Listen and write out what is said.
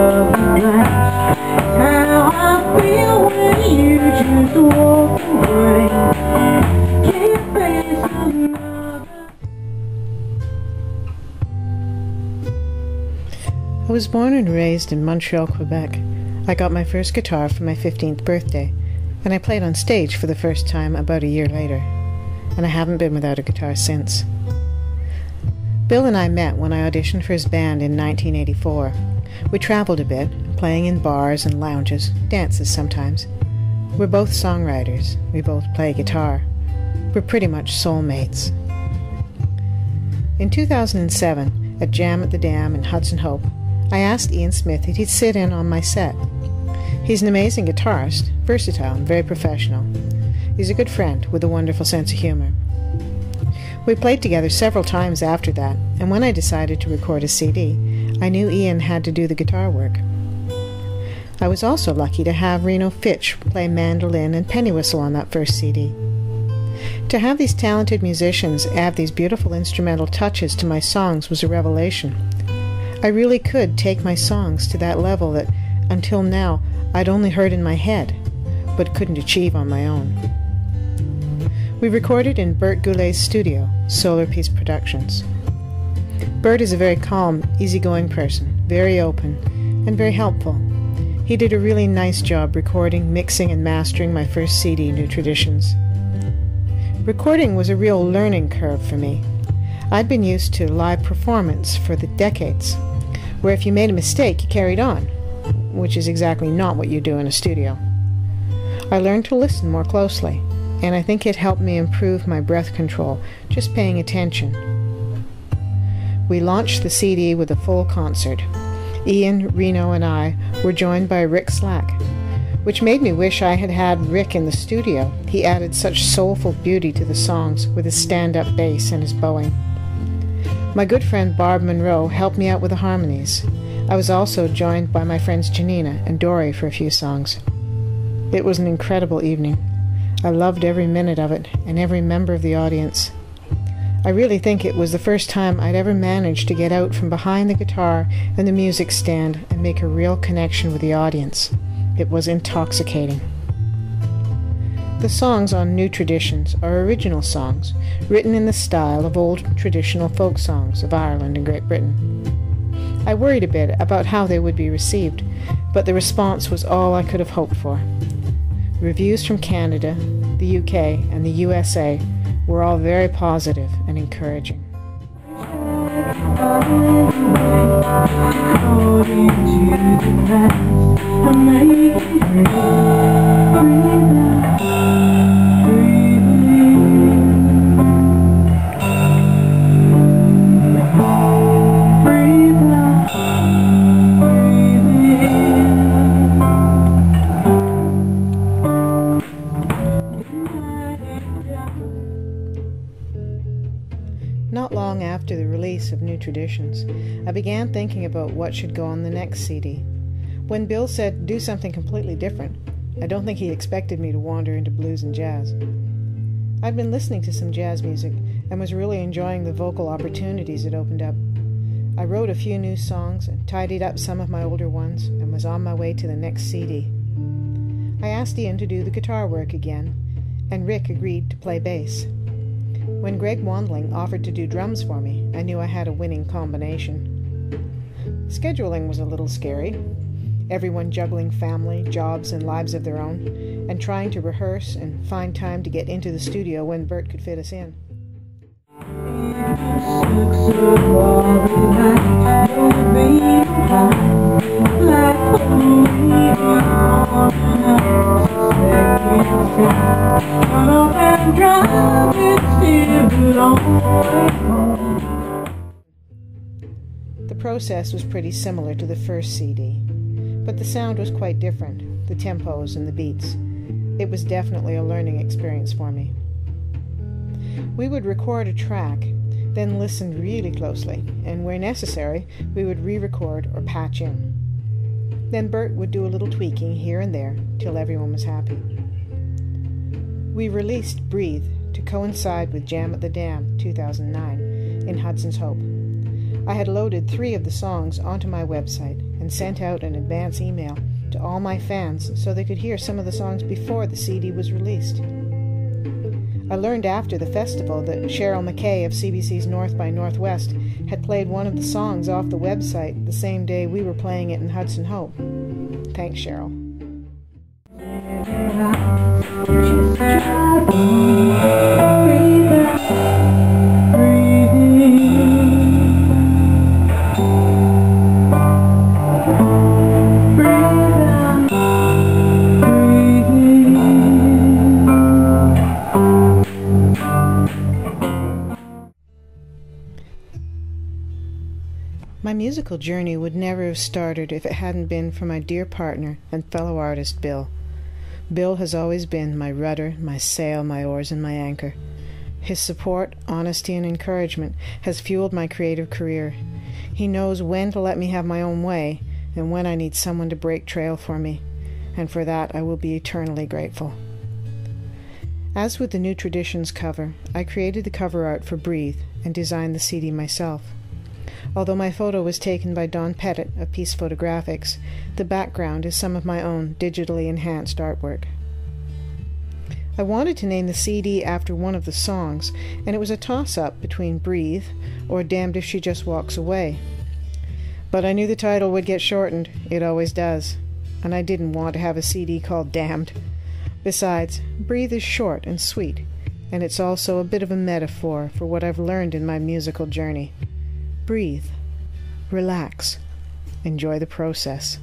of the night. How I feel when you just walk away. Can't face another. I was born and raised in Montreal, Quebec. I got my first guitar for my 15th birthday, and I played on stage for the first time about a year later, and I haven't been without a guitar since. Bill and I met when I auditioned for his band in 1984. We traveled a bit, playing in bars and lounges, dances sometimes. We're both songwriters. We both play guitar. We're pretty much soulmates. In 2007, at Jam at the Dam in Hudson Hope, I asked Ian Smith if he'd sit in on my set. He's an amazing guitarist, versatile and very professional. He's a good friend with a wonderful sense of humor. We played together several times after that, and when I decided to record a CD, I knew Ian had to do the guitar work. I was also lucky to have Reno Fitch play mandolin and penny whistle on that first CD. To have these talented musicians add these beautiful instrumental touches to my songs was a revelation. I really could take my songs to that level that, until now, I'd only heard in my head, but couldn't achieve on my own. We recorded in Bert Goulet's studio, Solar Peace Productions. Bert is a very calm, easygoing person, very open, and very helpful. He did a really nice job recording, mixing, and mastering my first CD, New Traditions. Recording was a real learning curve for me. I'd been used to live performance for the decades, where if you made a mistake, you carried on, which is exactly not what you do in a studio. I learned to listen more closely, and I think it helped me improve my breath control, just paying attention. We launched the CD with a full concert. Ian, Reno, and I were joined by Rick Slack, which made me wish I had had Rick in the studio. He added such soulful beauty to the songs with his stand-up bass and his bowing. My good friend Barb Monroe helped me out with the harmonies. I was also joined by my friends Janina and Dory for a few songs. It was an incredible evening. I loved every minute of it and every member of the audience. I really think it was the first time I'd ever managed to get out from behind the guitar and the music stand and make a real connection with the audience. It was intoxicating. The songs on New Traditions are original songs, written in the style of old traditional folk songs of Ireland and Great Britain. I worried a bit about how they would be received, but the response was all I could have hoped for. Reviews from Canada, the UK, and the USA were all very positive and encouraging. Not long after the release of New Traditions, I began thinking about what should go on the next CD. When Bill said, do something completely different, I don't think he expected me to wander into blues and jazz. I'd been listening to some jazz music and was really enjoying the vocal opportunities it opened up. I wrote a few new songs and tidied up some of my older ones and was on my way to the next CD. I asked Ian to do the guitar work again, and Rick agreed to play bass. When Greg Wandling offered to do drums for me, I knew I had a winning combination. Scheduling was a little scary. Everyone juggling family, jobs, and lives of their own, and trying to rehearse and find time to get into the studio when Bert could fit us in. The process was pretty similar to the first CD, but the sound was quite different, the tempos and the beats. It was definitely a learning experience for me. We would record a track, then listen really closely, and where necessary, we would re-record or patch in. Then Bert would do a little tweaking here and there till everyone was happy. We released Breathe to coincide with Jam at the Dam 2009 in Hudson's Hope. I had loaded 3 of the songs onto my website and sent out an advance email to all my fans so they could hear some of the songs before the CD was released. I learned after the festival that Cheryl McKay of CBC's North by Northwest had played one of the songs off the website the same day we were playing it in Hudson Hope. Thanks, Cheryl. My musical journey would never have started if it hadn't been for my dear partner and fellow artist, Bill. Bill has always been my rudder, my sail, my oars, and my anchor. His support, honesty, and encouragement has fueled my creative career. He knows when to let me have my own way and when I need someone to break trail for me, and for that I will be eternally grateful. As with the New Traditions cover, I created the cover art for Breathe and designed the CD myself. Although my photo was taken by Don Pettit of Peace Photographics, the background is some of my own digitally enhanced artwork. I wanted to name the CD after one of the songs, and it was a toss-up between Breathe or Damned If She Just Walks Away. But I knew the title would get shortened. It always does. And I didn't want to have a CD called Damned. Besides, Breathe is short and sweet, and it's also a bit of a metaphor for what I've learned in my musical journey. Breathe, relax, enjoy the process.